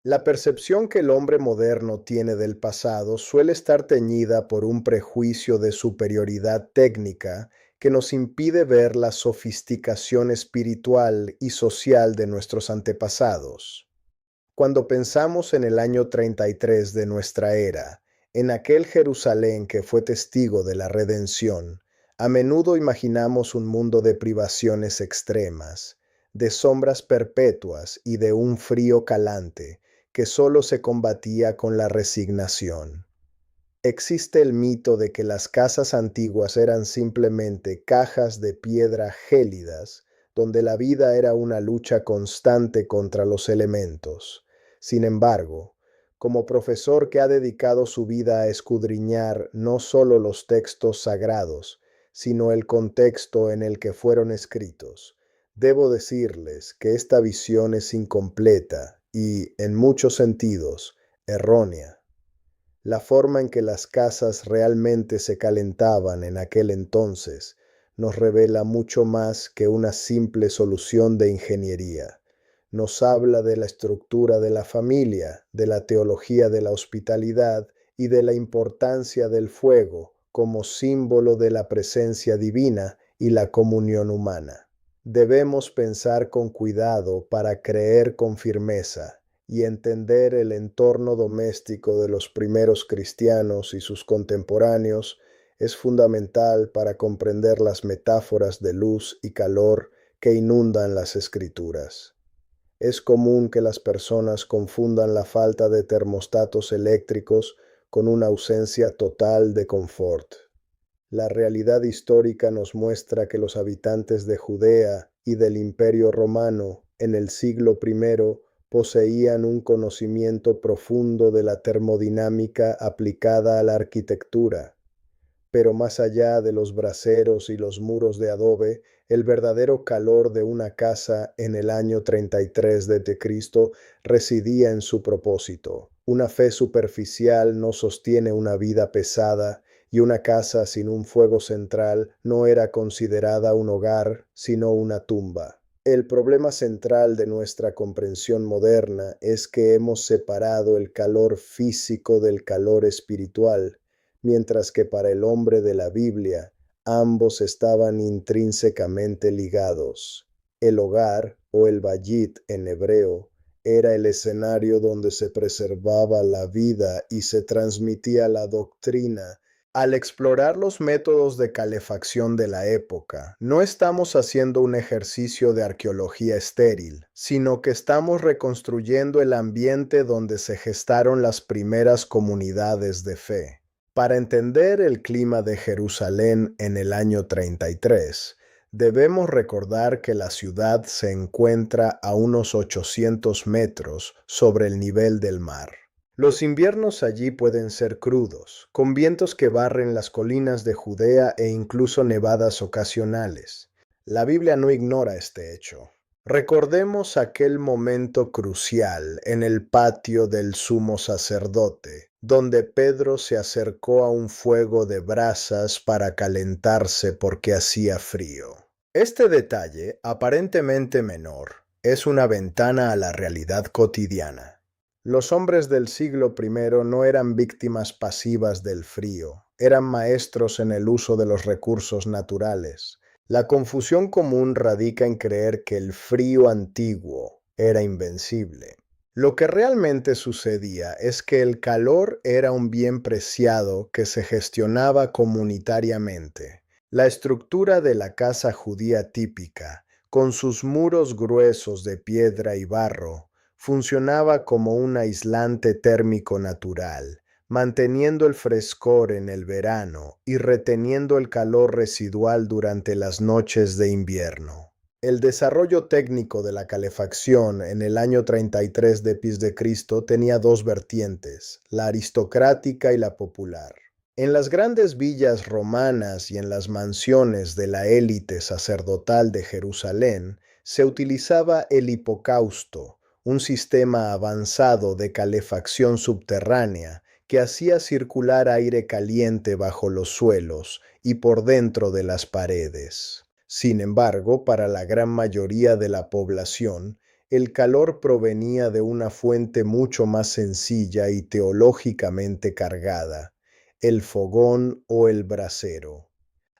La percepción que el hombre moderno tiene del pasado suele estar teñida por un prejuicio de superioridad técnica que nos impide ver la sofisticación espiritual y social de nuestros antepasados. Cuando pensamos en el año 33 de nuestra era, en aquel Jerusalén que fue testigo de la redención, a menudo imaginamos un mundo de privaciones extremas, de sombras perpetuas y de un frío calante que solo se combatía con la resignación. Existe el mito de que las casas antiguas eran simplemente cajas de piedra gélidas, donde la vida era una lucha constante contra los elementos. Sin embargo, como profesor que ha dedicado su vida a escudriñar no solo los textos sagrados, sino el contexto en el que fueron escritos, debo decirles que esta visión es incompleta y, en muchos sentidos, errónea. La forma en que las casas realmente se calentaban en aquel entonces nos revela mucho más que una simple solución de ingeniería. Nos habla de la estructura de la familia, de la teología de la hospitalidad y de la importancia del fuego como símbolo de la presencia divina y la comunión humana. Debemos pensar con cuidado para creer con firmeza y entender el entorno doméstico de los primeros cristianos y sus contemporáneos es fundamental para comprender las metáforas de luz y calor que inundan las escrituras. Es común que las personas confundan la falta de termostatos eléctricos con una ausencia total de confort. La realidad histórica nos muestra que los habitantes de Judea y del Imperio Romano en el siglo I poseían un conocimiento profundo de la termodinámica aplicada a la arquitectura. Pero más allá de los braseros y los muros de adobe, el verdadero calor de una casa en el año 33 de Cristo residía en su propósito. Una fe superficial no sostiene una vida pesada y una casa sin un fuego central no era considerada un hogar, sino una tumba. El problema central de nuestra comprensión moderna es que hemos separado el calor físico del calor espiritual, mientras que para el hombre de la Biblia ambos estaban intrínsecamente ligados. El hogar, o el bayit en hebreo, era el escenario donde se preservaba la vida y se transmitía la doctrina. Al explorar los métodos de calefacción de la época, no estamos haciendo un ejercicio de arqueología estéril, sino que estamos reconstruyendo el ambiente donde se gestaron las primeras comunidades de fe. Para entender el clima de Jerusalén en el año 33, debemos recordar que la ciudad se encuentra a unos 800 metros sobre el nivel del mar. Los inviernos allí pueden ser crudos, con vientos que barren las colinas de Judea e incluso nevadas ocasionales. La Biblia no ignora este hecho. Recordemos aquel momento crucial en el patio del sumo sacerdote, donde Pedro se acercó a un fuego de brasas para calentarse porque hacía frío. Este detalle, aparentemente menor, es una ventana a la realidad cotidiana. Los hombres del siglo I no eran víctimas pasivas del frío, eran maestros en el uso de los recursos naturales. La confusión común radica en creer que el frío antiguo era invencible. Lo que realmente sucedía es que el calor era un bien preciado que se gestionaba comunitariamente. La estructura de la casa judía típica, con sus muros gruesos de piedra y barro, funcionaba como un aislante térmico natural, manteniendo el frescor en el verano y reteniendo el calor residual durante las noches de invierno. El desarrollo técnico de la calefacción en el año 33 de Cristo tenía dos vertientes, la aristocrática y la popular. En las grandes villas romanas y en las mansiones de la élite sacerdotal de Jerusalén se utilizaba el hipocausto, un sistema avanzado de calefacción subterránea que hacía circular aire caliente bajo los suelos y por dentro de las paredes. Sin embargo, para la gran mayoría de la población, el calor provenía de una fuente mucho más sencilla y teológicamente cargada, el fogón o el brasero.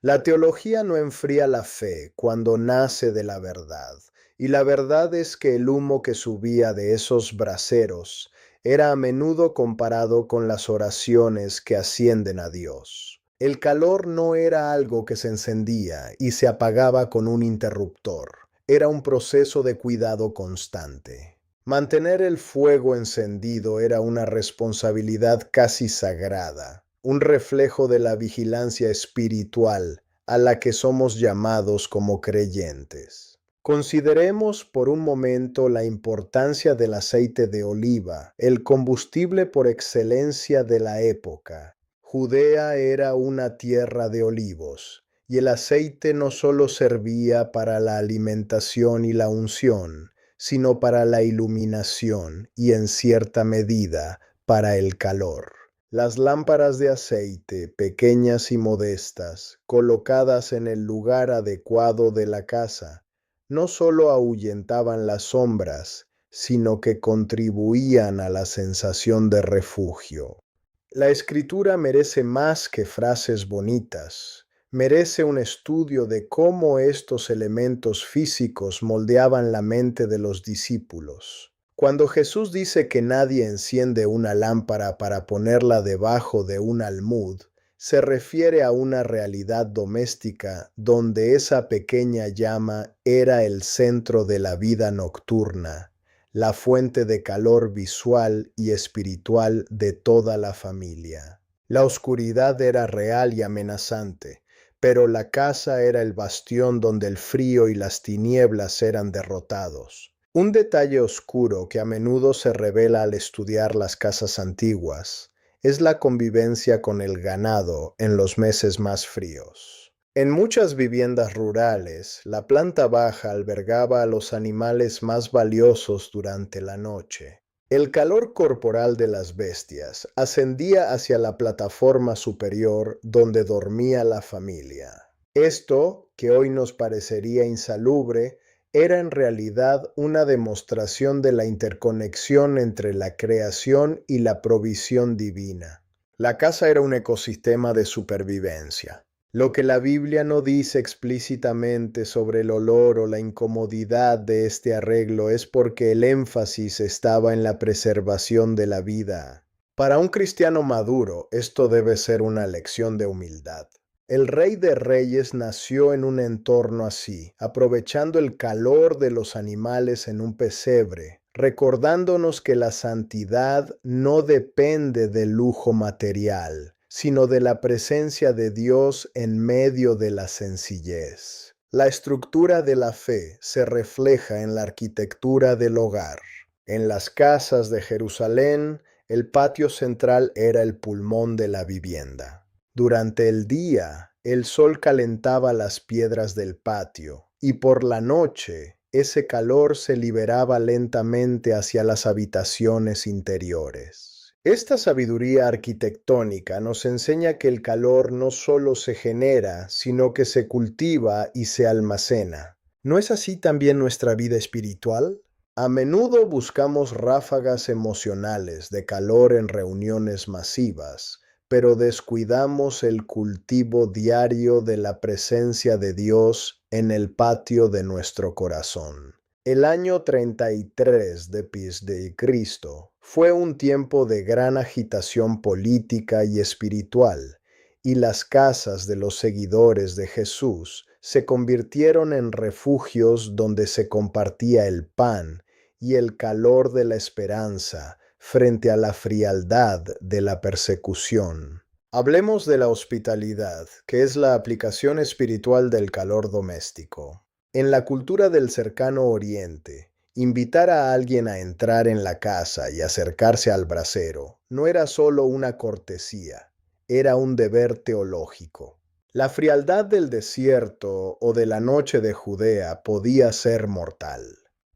La teología no enfría la fe cuando nace de la verdad, y la verdad es que el humo que subía de esos braseros era a menudo comparado con las oraciones que ascienden a Dios. El calor no era algo que se encendía y se apagaba con un interruptor, era un proceso de cuidado constante. Mantener el fuego encendido era una responsabilidad casi sagrada, un reflejo de la vigilancia espiritual a la que somos llamados como creyentes. Consideremos por un momento la importancia del aceite de oliva, el combustible por excelencia de la época. Judea era una tierra de olivos, y el aceite no solo servía para la alimentación y la unción, sino para la iluminación y, en cierta medida, para el calor. Las lámparas de aceite, pequeñas y modestas, colocadas en el lugar adecuado de la casa, no solo ahuyentaban las sombras, sino que contribuían a la sensación de refugio. La escritura merece más que frases bonitas, merece un estudio de cómo estos elementos físicos moldeaban la mente de los discípulos. Cuando Jesús dice que nadie enciende una lámpara para ponerla debajo de un almud, se refiere a una realidad doméstica donde esa pequeña llama era el centro de la vida nocturna, la fuente de calor visual y espiritual de toda la familia. La oscuridad era real y amenazante, pero la casa era el bastión donde el frío y las tinieblas eran derrotados. Un detalle oscuro que a menudo se revela al estudiar las casas antiguas es la convivencia con el ganado en los meses más fríos. En muchas viviendas rurales, la planta baja albergaba a los animales más valiosos durante la noche. El calor corporal de las bestias ascendía hacia la plataforma superior donde dormía la familia. Esto, que hoy nos parecería insalubre, era en realidad una demostración de la interconexión entre la creación y la provisión divina. La casa era un ecosistema de supervivencia. Lo que la Biblia no dice explícitamente sobre el olor o la incomodidad de este arreglo es porque el énfasis estaba en la preservación de la vida. Para un cristiano maduro, esto debe ser una lección de humildad. El Rey de Reyes nació en un entorno así, aprovechando el calor de los animales en un pesebre, recordándonos que la santidad no depende del lujo material, sino de la presencia de Dios en medio de la sencillez. La estructura de la fe se refleja en la arquitectura del hogar. En las casas de Jerusalén, el patio central era el pulmón de la vivienda. Durante el día, el sol calentaba las piedras del patio, y por la noche, ese calor se liberaba lentamente hacia las habitaciones interiores. Esta sabiduría arquitectónica nos enseña que el calor no solo se genera, sino que se cultiva y se almacena. ¿No es así también nuestra vida espiritual? A menudo buscamos ráfagas emocionales de calor en reuniones masivas, pero descuidamos el cultivo diario de la presencia de Dios en el patio de nuestro corazón. El año 33 de Cristo fue un tiempo de gran agitación política y espiritual, y las casas de los seguidores de Jesús se convirtieron en refugios donde se compartía el pan y el calor de la esperanza frente a la frialdad de la persecución. Hablemos de la hospitalidad, que es la aplicación espiritual del calor doméstico. En la cultura del cercano Oriente, invitar a alguien a entrar en la casa y acercarse al brasero no era solo una cortesía, era un deber teológico. La frialdad del desierto o de la noche de Judea podía ser mortal.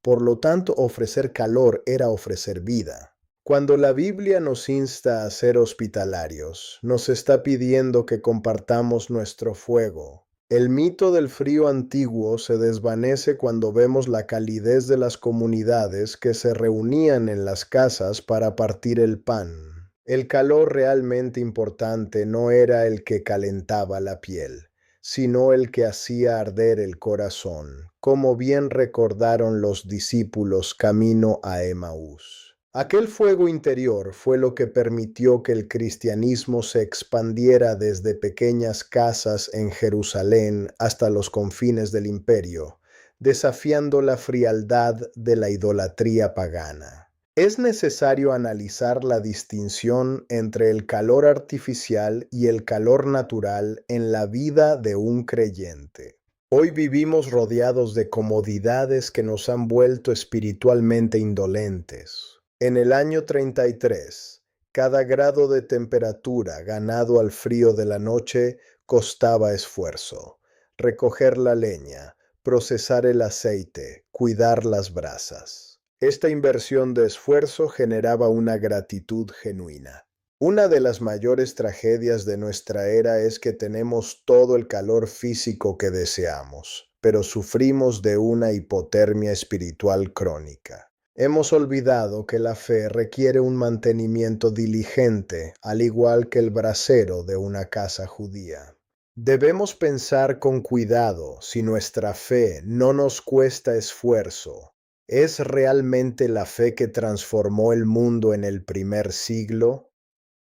Por lo tanto, ofrecer calor era ofrecer vida. Cuando la Biblia nos insta a ser hospitalarios, nos está pidiendo que compartamos nuestro fuego, El mito del frío antiguo se desvanece cuando vemos la calidez de las comunidades que se reunían en las casas para partir el pan. El calor realmente importante no era el que calentaba la piel, sino el que hacía arder el corazón, como bien recordaron los discípulos camino a Emaús. Aquel fuego interior fue lo que permitió que el cristianismo se expandiera desde pequeñas casas en Jerusalén hasta los confines del imperio, desafiando la frialdad de la idolatría pagana. Es necesario analizar la distinción entre el calor artificial y el calor natural en la vida de un creyente. Hoy vivimos rodeados de comodidades que nos han vuelto espiritualmente indolentes. En el año 33, cada grado de temperatura ganado al frío de la noche costaba esfuerzo. Recoger la leña, procesar el aceite, cuidar las brasas. Esta inversión de esfuerzo generaba una gratitud genuina. Una de las mayores tragedias de nuestra era es que tenemos todo el calor físico que deseamos, pero sufrimos de una hipotermia espiritual crónica. Hemos olvidado que la fe requiere un mantenimiento diligente, al igual que el brasero de una casa judía. Debemos pensar con cuidado si nuestra fe no nos cuesta esfuerzo. ¿Es realmente la fe que transformó el mundo en el primer siglo?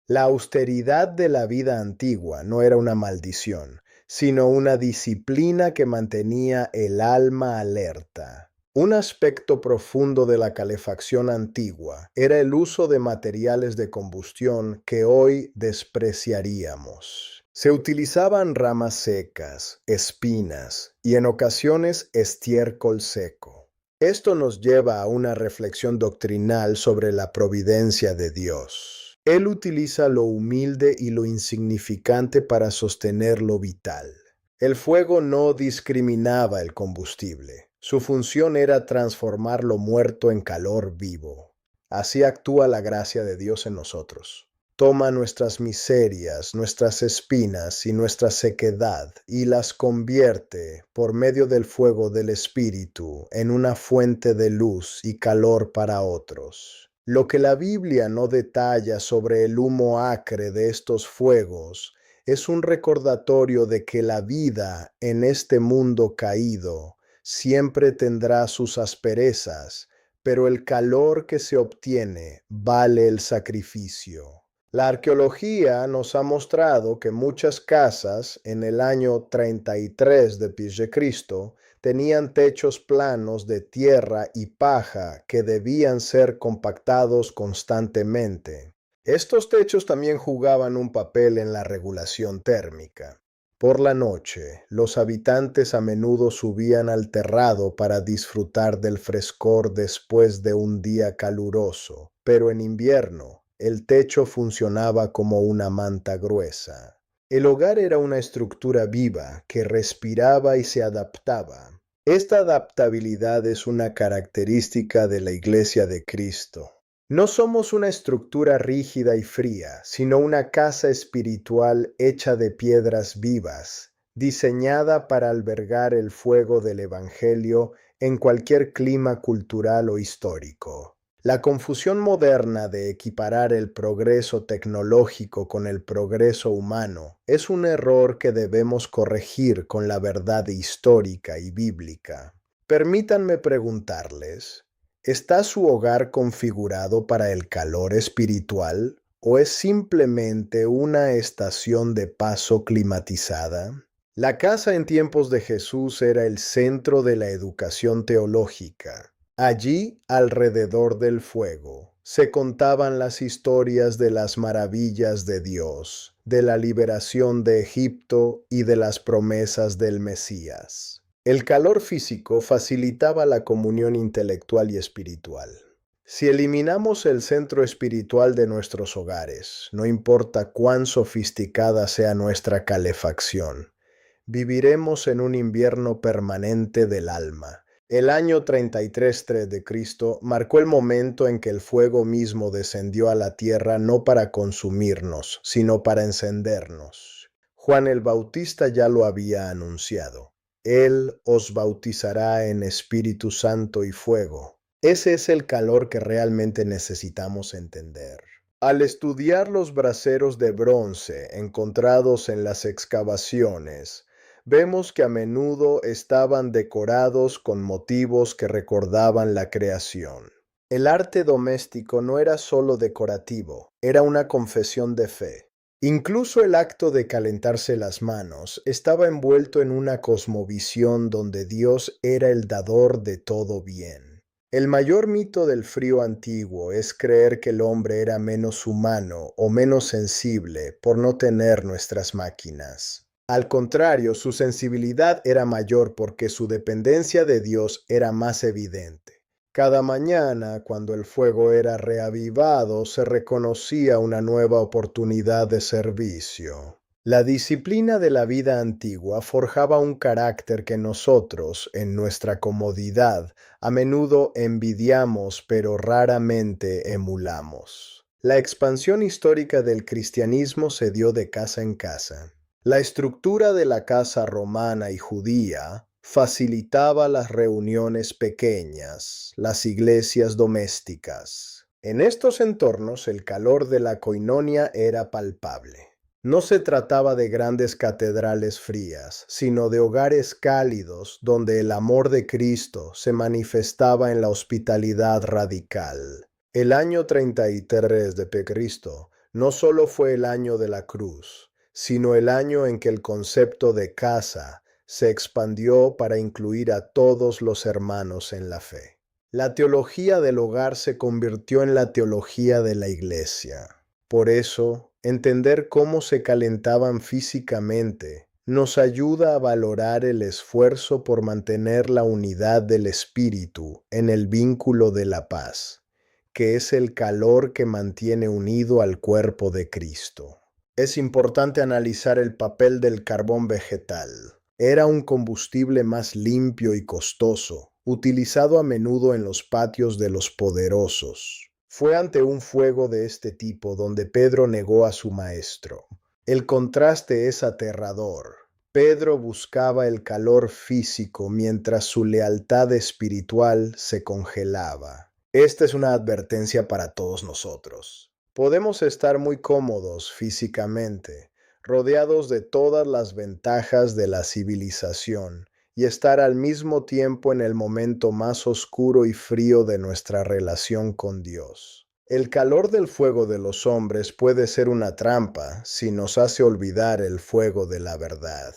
La austeridad de la vida antigua no era una maldición, sino una disciplina que mantenía el alma alerta. Un aspecto profundo de la calefacción antigua era el uso de materiales de combustión que hoy despreciaríamos. Se utilizaban ramas secas, espinas y en ocasiones estiércol seco. Esto nos lleva a una reflexión doctrinal sobre la providencia de Dios. Él utiliza lo humilde y lo insignificante para sostener lo vital. El fuego no discriminaba el combustible. Su función era transformar lo muerto en calor vivo. Así actúa la gracia de Dios en nosotros. Toma nuestras miserias, nuestras espinas y nuestra sequedad y las convierte, por medio del fuego del Espíritu, en una fuente de luz y calor para otros. Lo que la Biblia no detalla sobre el humo acre de estos fuegos es un recordatorio de que la vida en este mundo caído siempre tendrá sus asperezas, pero el calor que se obtiene vale el sacrificio. La arqueología nos ha mostrado que muchas casas en el año 33 después de Cristo tenían techos planos de tierra y paja que debían ser compactados constantemente. Estos techos también jugaban un papel en la regulación térmica. Por la noche, los habitantes a menudo subían al terrado para disfrutar del frescor después de un día caluroso, pero en invierno, el techo funcionaba como una manta gruesa. El hogar era una estructura viva que respiraba y se adaptaba. Esta adaptabilidad es una característica de la Iglesia de Cristo. No somos una estructura rígida y fría, sino una casa espiritual hecha de piedras vivas, diseñada para albergar el fuego del Evangelio en cualquier clima cultural o histórico. La confusión moderna de equiparar el progreso tecnológico con el progreso humano es un error que debemos corregir con la verdad histórica y bíblica. Permítanme preguntarles, ¿está su hogar configurado para el calor espiritual o es simplemente una estación de paso climatizada? La casa en tiempos de Jesús era el centro de la educación teológica. Allí, alrededor del fuego, se contaban las historias de las maravillas de Dios, de la liberación de Egipto y de las promesas del Mesías. El calor físico facilitaba la comunión intelectual y espiritual. Si eliminamos el centro espiritual de nuestros hogares, no importa cuán sofisticada sea nuestra calefacción, viviremos en un invierno permanente del alma. El año 33 de Cristo marcó el momento en que el fuego mismo descendió a la tierra no para consumirnos, sino para encendernos. Juan el Bautista ya lo había anunciado. Él os bautizará en Espíritu Santo y fuego. Ese es el calor que realmente necesitamos entender. Al estudiar los braseros de bronce encontrados en las excavaciones, vemos que a menudo estaban decorados con motivos que recordaban la creación. El arte doméstico no era solo decorativo, era una confesión de fe. Incluso el acto de calentarse las manos estaba envuelto en una cosmovisión donde Dios era el dador de todo bien. El mayor mito del frío antiguo es creer que el hombre era menos humano o menos sensible por no tener nuestras máquinas. Al contrario, su sensibilidad era mayor porque su dependencia de Dios era más evidente. Cada mañana, cuando el fuego era reavivado, se reconocía una nueva oportunidad de servicio. La disciplina de la vida antigua forjaba un carácter que nosotros, en nuestra comodidad, a menudo envidiamos pero raramente emulamos. La expansión histórica del cristianismo se dio de casa en casa. La estructura de la casa romana y judía facilitaba las reuniones pequeñas, las iglesias domésticas. En estos entornos el calor de la coinonia era palpable. No se trataba de grandes catedrales frías, sino de hogares cálidos donde el amor de Cristo se manifestaba en la hospitalidad radical. El año 33 de Cristo no solo fue el año de la cruz, sino el año en que el concepto de casa se expandió para incluir a todos los hermanos en la fe. La teología del hogar se convirtió en la teología de la iglesia. Por eso, entender cómo se calentaban físicamente nos ayuda a valorar el esfuerzo por mantener la unidad del espíritu en el vínculo de la paz, que es el calor que mantiene unido al cuerpo de Cristo. Es importante analizar el papel del carbón vegetal. Era un combustible más limpio y costoso, utilizado a menudo en los patios de los poderosos. Fue ante un fuego de este tipo donde Pedro negó a su maestro. El contraste es aterrador. Pedro buscaba el calor físico mientras su lealtad espiritual se congelaba. Esta es una advertencia para todos nosotros. Podemos estar muy cómodos físicamente, rodeados de todas las ventajas de la civilización, y estar al mismo tiempo en el momento más oscuro y frío de nuestra relación con Dios. El calor del fuego de los hombres puede ser una trampa si nos hace olvidar el fuego de la verdad.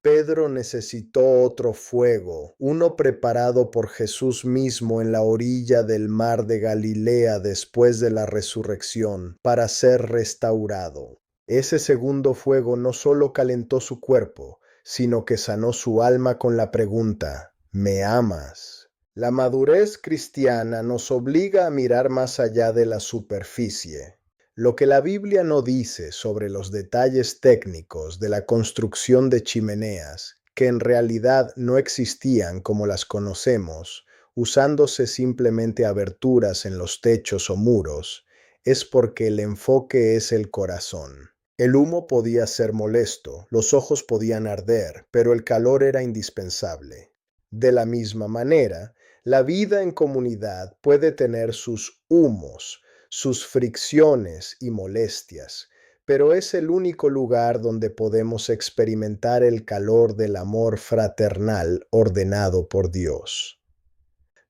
Pedro necesitó otro fuego, uno preparado por Jesús mismo en la orilla del mar de Galilea después de la resurrección, para ser restaurado. Ese segundo fuego no solo calentó su cuerpo, sino que sanó su alma con la pregunta: ¿me amas? La madurez cristiana nos obliga a mirar más allá de la superficie. Lo que la Biblia no dice sobre los detalles técnicos de la construcción de chimeneas, que en realidad no existían como las conocemos, usándose simplemente aberturas en los techos o muros, es porque el enfoque es el corazón. El humo podía ser molesto, los ojos podían arder, pero el calor era indispensable. De la misma manera, la vida en comunidad puede tener sus humos, sus fricciones y molestias, pero es el único lugar donde podemos experimentar el calor del amor fraternal ordenado por Dios.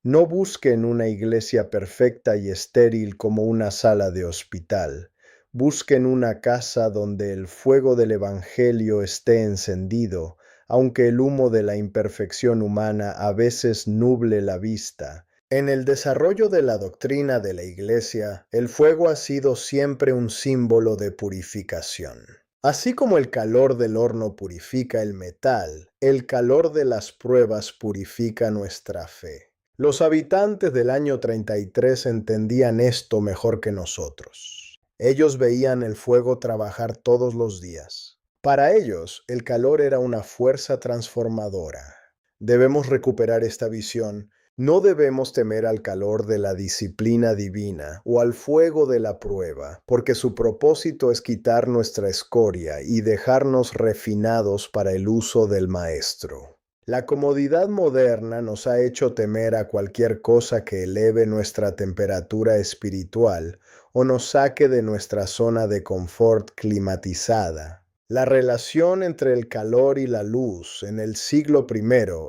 No busquen una iglesia perfecta y estéril como una sala de hospital. Busquen una casa donde el fuego del Evangelio esté encendido, aunque el humo de la imperfección humana a veces nuble la vista. En el desarrollo de la doctrina de la Iglesia, el fuego ha sido siempre un símbolo de purificación. Así como el calor del horno purifica el metal, el calor de las pruebas purifica nuestra fe. Los habitantes del año 33 entendían esto mejor que nosotros. Ellos veían el fuego trabajar todos los días. Para ellos, el calor era una fuerza transformadora. Debemos recuperar esta visión No debemos temer al calor de la disciplina divina o al fuego de la prueba, porque su propósito es quitar nuestra escoria y dejarnos refinados para el uso del Maestro. La comodidad moderna nos ha hecho temer a cualquier cosa que eleve nuestra temperatura espiritual o nos saque de nuestra zona de confort climatizada. La relación entre el calor y la luz en el siglo I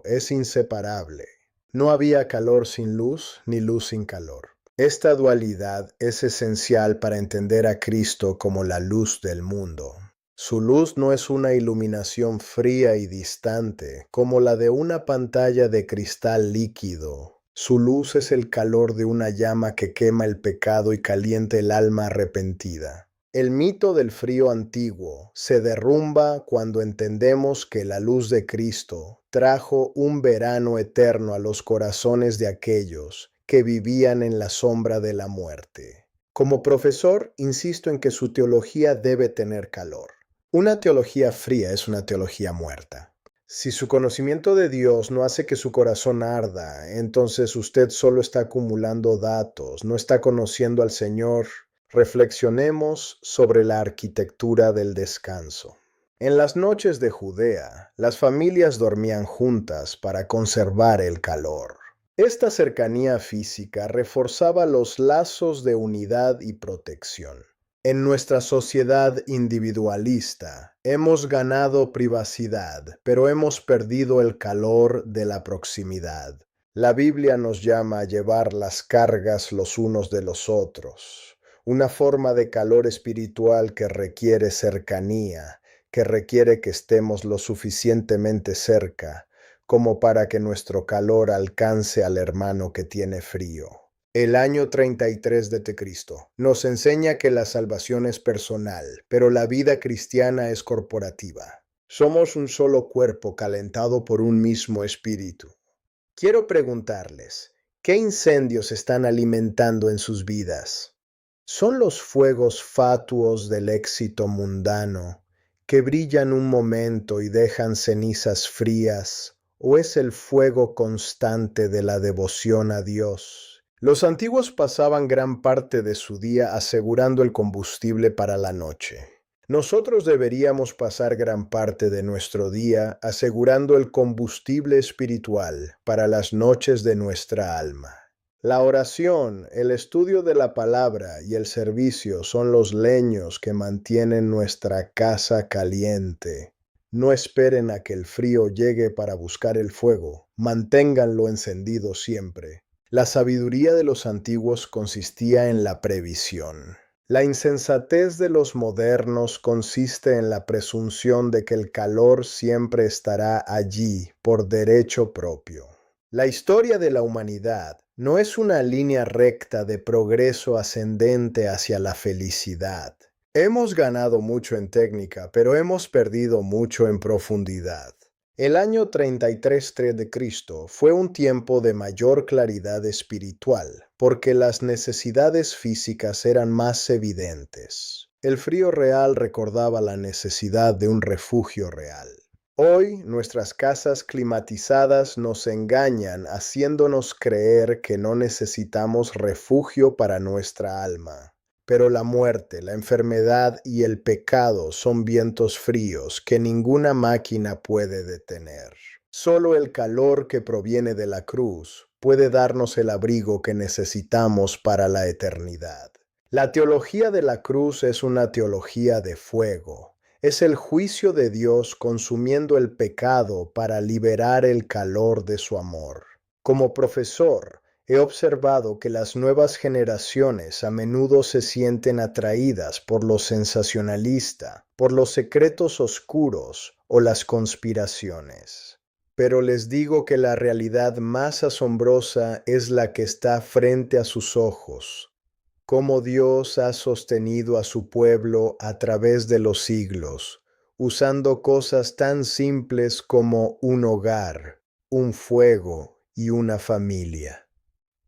es inseparable. No había calor sin luz, ni luz sin calor. Esta dualidad es esencial para entender a Cristo como la luz del mundo. Su luz no es una iluminación fría y distante, como la de una pantalla de cristal líquido. Su luz es el calor de una llama que quema el pecado y calienta el alma arrepentida. El mito del frío antiguo se derrumba cuando entendemos que la luz de Cristo trajo un verano eterno a los corazones de aquellos que vivían en la sombra de la muerte. Como profesor, insisto en que su teología debe tener calor. Una teología fría es una teología muerta. Si su conocimiento de Dios no hace que su corazón arda, entonces usted solo está acumulando datos, no está conociendo al Señor. Reflexionemos sobre la arquitectura del descanso. En las noches de Judea, las familias dormían juntas para conservar el calor. Esta cercanía física reforzaba los lazos de unidad y protección. En nuestra sociedad individualista, hemos ganado privacidad, pero hemos perdido el calor de la proximidad. La Biblia nos llama a llevar las cargas los unos de los otros, una forma de calor espiritual que requiere cercanía, que requiere que estemos lo suficientemente cerca, como para que nuestro calor alcance al hermano que tiene frío. El año 33 de Cristo nos enseña que la salvación es personal, pero la vida cristiana es corporativa. Somos un solo cuerpo calentado por un mismo espíritu. Quiero preguntarles, ¿qué incendios están alimentando en sus vidas? ¿Son los fuegos fatuos del éxito mundano que brillan un momento y dejan cenizas frías, o es el fuego constante de la devoción a Dios? Los antiguos pasaban gran parte de su día asegurando el combustible para la noche. Nosotros deberíamos pasar gran parte de nuestro día asegurando el combustible espiritual para las noches de nuestra alma. La oración, el estudio de la palabra y el servicio son los leños que mantienen nuestra casa caliente. No esperen a que el frío llegue para buscar el fuego, manténganlo encendido siempre. La sabiduría de los antiguos consistía en la previsión. La insensatez de los modernos consiste en la presunción de que el calor siempre estará allí por derecho propio. La historia de la humanidad no es una línea recta de progreso ascendente hacia la felicidad. Hemos ganado mucho en técnica, pero hemos perdido mucho en profundidad. El año 33 de Cristo fue un tiempo de mayor claridad espiritual, porque las necesidades físicas eran más evidentes. El frío real recordaba la necesidad de un refugio real. Hoy nuestras casas climatizadas nos engañan haciéndonos creer que no necesitamos refugio para nuestra alma. Pero la muerte, la enfermedad y el pecado son vientos fríos que ninguna máquina puede detener. Solo el calor que proviene de la cruz puede darnos el abrigo que necesitamos para la eternidad. La teología de la cruz es una teología de fuego. Es el juicio de Dios consumiendo el pecado para liberar el calor de su amor. Como profesor, he observado que las nuevas generaciones a menudo se sienten atraídas por lo sensacionalista, por los secretos oscuros o las conspiraciones. Pero les digo que la realidad más asombrosa es la que está frente a sus ojos. Cómo Dios ha sostenido a su pueblo a través de los siglos, usando cosas tan simples como un hogar, un fuego y una familia.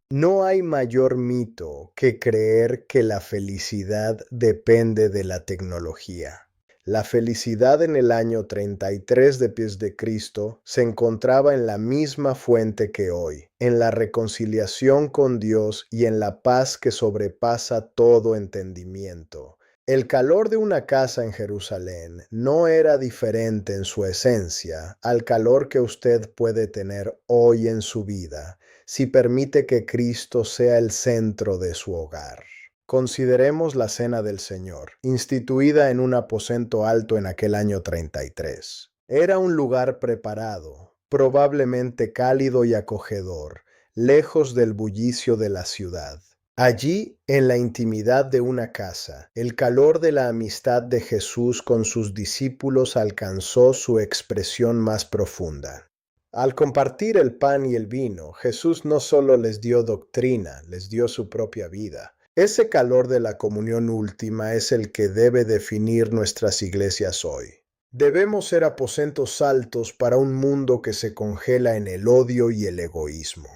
No hay mayor mito que creer que la felicidad depende de la tecnología. La felicidad en el año 33 después de Cristo se encontraba en la misma fuente que hoy, en la reconciliación con Dios y en la paz que sobrepasa todo entendimiento. El calor de una casa en Jerusalén no era diferente en su esencia al calor que usted puede tener hoy en su vida, si permite que Cristo sea el centro de su hogar. Consideremos la Cena del Señor, instituida en un aposento alto en aquel año 33. Era un lugar preparado, probablemente cálido y acogedor, lejos del bullicio de la ciudad. Allí, en la intimidad de una casa, el calor de la amistad de Jesús con sus discípulos alcanzó su expresión más profunda. Al compartir el pan y el vino, Jesús no solo les dio doctrina, les dio su propia vida. Ese calor de la comunión última es el que debe definir nuestras iglesias hoy. Debemos ser aposentos altos para un mundo que se congela en el odio y el egoísmo.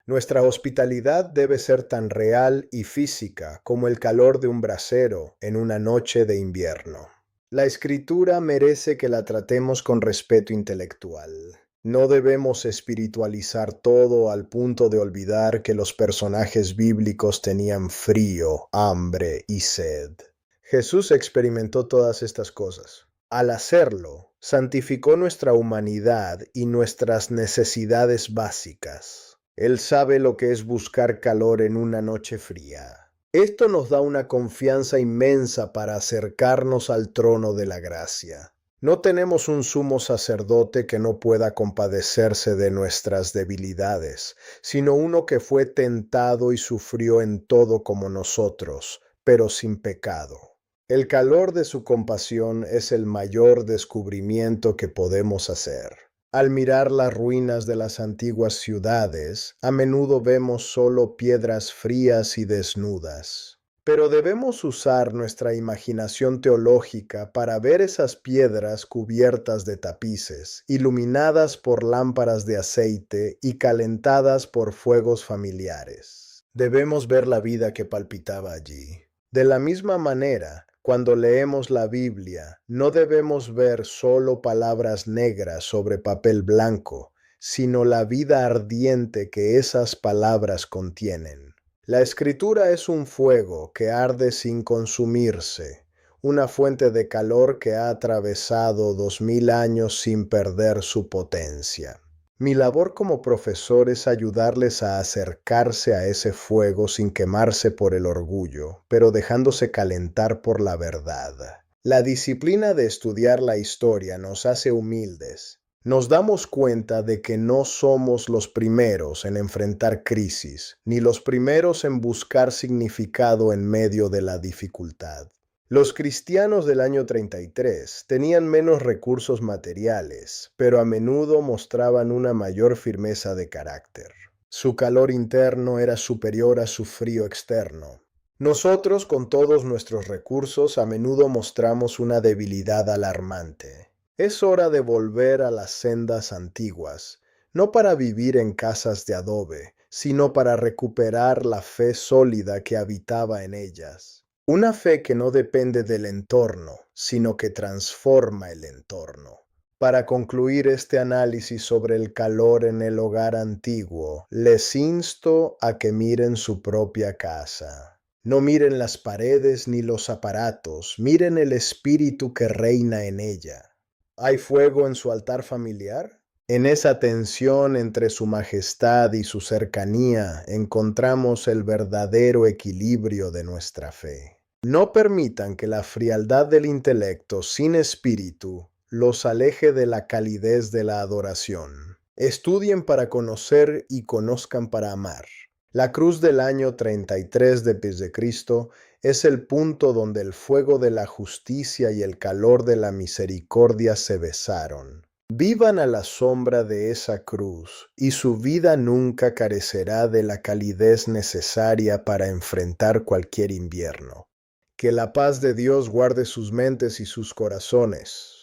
Nuestra hospitalidad debe ser tan real y física como el calor de un brasero en una noche de invierno. La Escritura merece que la tratemos con respeto intelectual. No debemos espiritualizar todo al punto de olvidar que los personajes bíblicos tenían frío, hambre y sed. Jesús experimentó todas estas cosas. Al hacerlo, santificó nuestra humanidad y nuestras necesidades básicas. Él sabe lo que es buscar calor en una noche fría. Esto nos da una confianza inmensa para acercarnos al trono de la gracia. No tenemos un sumo sacerdote que no pueda compadecerse de nuestras debilidades, sino uno que fue tentado y sufrió en todo como nosotros, pero sin pecado. El calor de su compasión es el mayor descubrimiento que podemos hacer. Al mirar las ruinas de las antiguas ciudades, a menudo vemos solo piedras frías y desnudas. Pero debemos usar nuestra imaginación teológica para ver esas piedras cubiertas de tapices, iluminadas por lámparas de aceite y calentadas por fuegos familiares. Debemos ver la vida que palpitaba allí. De la misma manera, cuando leemos la Biblia, no debemos ver solo palabras negras sobre papel blanco, sino la vida ardiente que esas palabras contienen. La Escritura es un fuego que arde sin consumirse, una fuente de calor que ha atravesado 2000 años sin perder su potencia. Mi labor como profesor es ayudarles a acercarse a ese fuego sin quemarse por el orgullo, pero dejándose calentar por la verdad. La disciplina de estudiar la historia nos hace humildes. Nos damos cuenta de que no somos los primeros en enfrentar crisis, ni los primeros en buscar significado en medio de la dificultad. Los cristianos del año 33 tenían menos recursos materiales, pero a menudo mostraban una mayor firmeza de carácter. Su calor interno era superior a su frío externo. Nosotros, con todos nuestros recursos, a menudo mostramos una debilidad alarmante. Es hora de volver a las sendas antiguas, no para vivir en casas de adobe, sino para recuperar la fe sólida que habitaba en ellas. Una fe que no depende del entorno, sino que transforma el entorno. Para concluir este análisis sobre el calor en el hogar antiguo, les insto a que miren su propia casa. No miren las paredes ni los aparatos, miren el espíritu que reina en ella. ¿Hay fuego en su altar familiar? En esa tensión entre su majestad y su cercanía encontramos el verdadero equilibrio de nuestra fe. No permitan que la frialdad del intelecto sin espíritu los aleje de la calidez de la adoración. Estudien para conocer y conozcan para amar. La cruz del año 33 después de Cristo es el punto donde el fuego de la justicia y el calor de la misericordia se besaron. Vivan a la sombra de esa cruz y su vida nunca carecerá de la calidez necesaria para enfrentar cualquier invierno. Que la paz de Dios guarde sus mentes y sus corazones.